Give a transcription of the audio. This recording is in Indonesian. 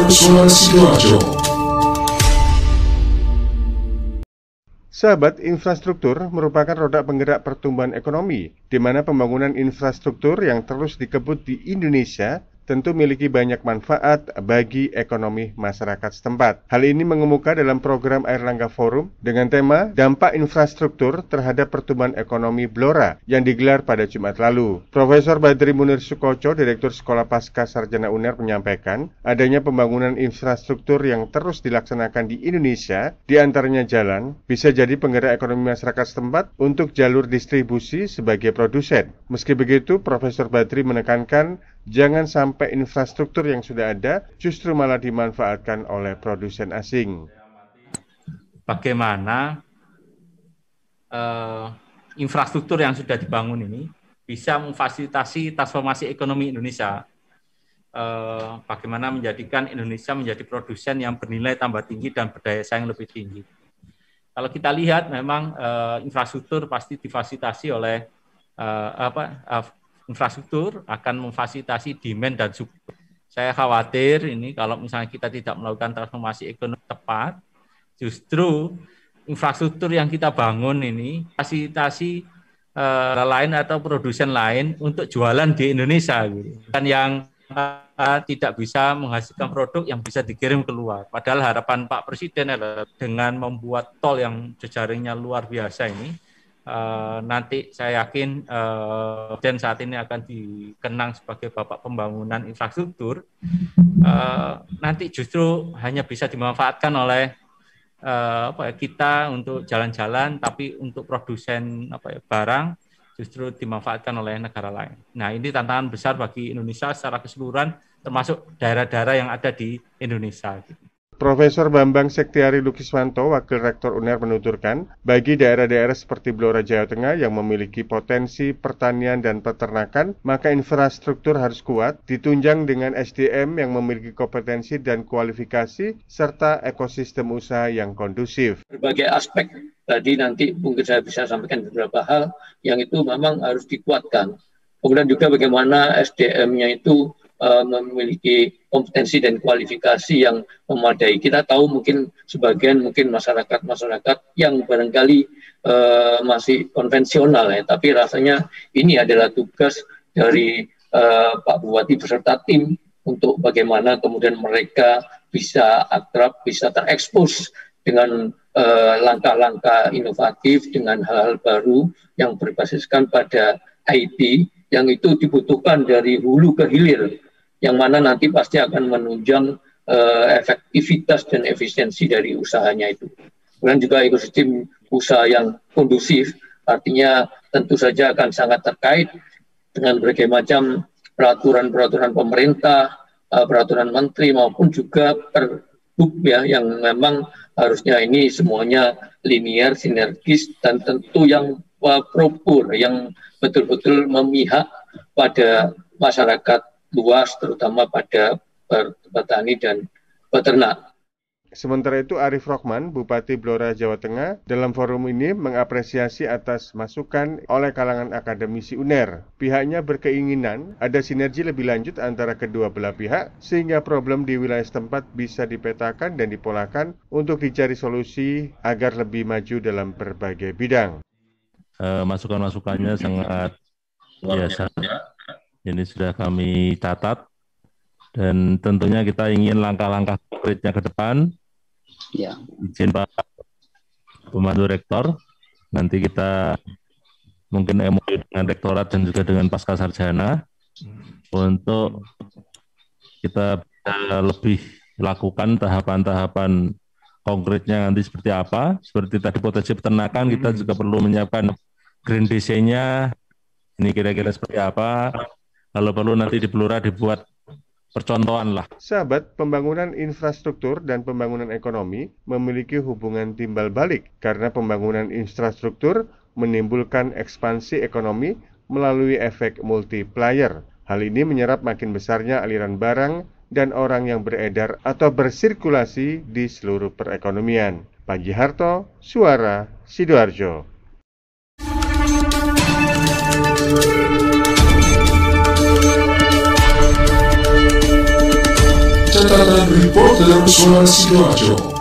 Suara Sidoarjo. Sahabat, infrastruktur merupakan roda penggerak pertumbuhan ekonomi, di mana pembangunan infrastruktur yang terus dikebut di Indonesia tentu memiliki banyak manfaat bagi ekonomi masyarakat setempat. Hal ini mengemuka dalam program Airlangga Forum dengan tema Dampak Infrastruktur Terhadap Pertumbuhan Ekonomi Blora yang digelar pada Jumat lalu. Profesor Badri Munir Sukoco, Direktur Sekolah Pasca Sarjana UNER, menyampaikan adanya pembangunan infrastruktur yang terus dilaksanakan di Indonesia, di antaranya jalan, bisa jadi penggerak ekonomi masyarakat setempat untuk jalur distribusi sebagai produsen. Meski begitu, Profesor Badri menekankan jangan sampai infrastruktur yang sudah ada justru malah dimanfaatkan oleh produsen asing. Bagaimana infrastruktur yang sudah dibangun ini bisa memfasilitasi transformasi ekonomi Indonesia. Bagaimana menjadikan Indonesia menjadi produsen yang bernilai tambah tinggi dan berdaya saing lebih tinggi. Kalau kita lihat memang infrastruktur pasti difasilitasi oleh infrastruktur akan memfasilitasi demand dan supply. Saya khawatir ini kalau misalnya kita tidak melakukan transformasi ekonomi tepat, justru infrastruktur yang kita bangun ini fasilitasi lain atau produsen lain untuk jualan di Indonesia, gitu. Dan yang tidak bisa menghasilkan produk yang bisa dikirim keluar. Padahal harapan Pak Presiden adalah dengan membuat tol yang jejaringnya luar biasa ini, nanti saya yakin dan saat ini akan dikenang sebagai bapak pembangunan infrastruktur, nanti justru hanya bisa dimanfaatkan oleh kita untuk jalan-jalan, tapi untuk produsen barang justru dimanfaatkan oleh negara lain. Nah, ini tantangan besar bagi Indonesia secara keseluruhan, termasuk daerah-daerah yang ada di Indonesia. Profesor Bambang Sektiari Lukiswanto, Wakil Rektor UNER, menuturkan, bagi daerah-daerah seperti Blora, Jawa Tengah yang memiliki potensi pertanian dan peternakan, maka infrastruktur harus kuat, ditunjang dengan SDM yang memiliki kompetensi dan kualifikasi, serta ekosistem usaha yang kondusif. Berbagai aspek tadi nanti mungkin saya bisa sampaikan beberapa hal yang itu memang harus dikuatkan. Kemudian juga bagaimana SDM-nya itu memiliki kompetensi dan kualifikasi yang memadai. Kita tahu mungkin sebagian masyarakat yang barangkali masih konvensional ya, tapi rasanya ini adalah tugas dari Pak Bupati beserta tim untuk bagaimana kemudian mereka bisa akrab, bisa terekspos dengan langkah-langkah inovatif, dengan hal-hal baru yang berbasiskan pada IT yang itu dibutuhkan dari hulu ke hilir, yang mana nanti pasti akan menunjang efektivitas dan efisiensi dari usahanya itu. Kemudian juga ekosistem usaha yang kondusif, artinya tentu saja akan sangat terkait dengan berbagai macam peraturan-peraturan pemerintah, peraturan menteri maupun juga pergub ya, yang memang harusnya ini semuanya linear, sinergis, dan tentu yang proper, yang betul-betul memihak pada masyarakat luas, terutama pada petani dan peternak. Sementara itu, Arif Rohman, Bupati Blora, Jawa Tengah, dalam forum ini mengapresiasi atas masukan oleh kalangan akademisi UNER. Pihaknya berkeinginan ada sinergi lebih lanjut antara kedua belah pihak, sehingga problem di wilayah setempat bisa dipetakan dan dipolakan untuk dicari solusi agar lebih maju dalam berbagai bidang. Masukan-masukannya sangat biasa. Ini sudah kami catat, dan tentunya kita ingin langkah-langkah konkretnya ke depan. Ya. Izin Pak Pembantu Rektor, nanti kita mungkin MOU dengan Rektorat dan juga dengan Pasca Sarjana untuk kita lebih lakukan tahapan-tahapan konkretnya nanti seperti apa. Seperti tadi potensi peternakan, kita juga perlu menyiapkan Green DC-nya, ini kira-kira seperti apa. Kalau perlu nanti di Blora dibuat percontohan lah. Sahabat, pembangunan infrastruktur dan pembangunan ekonomi memiliki hubungan timbal balik karena pembangunan infrastruktur menimbulkan ekspansi ekonomi melalui efek multiplier. Hal ini menyerap makin besarnya aliran barang dan orang yang beredar atau bersirkulasi di seluruh perekonomian. Panji Harto, Suara Sidoarjo. Catatan Reporter Suara Sidoarjo.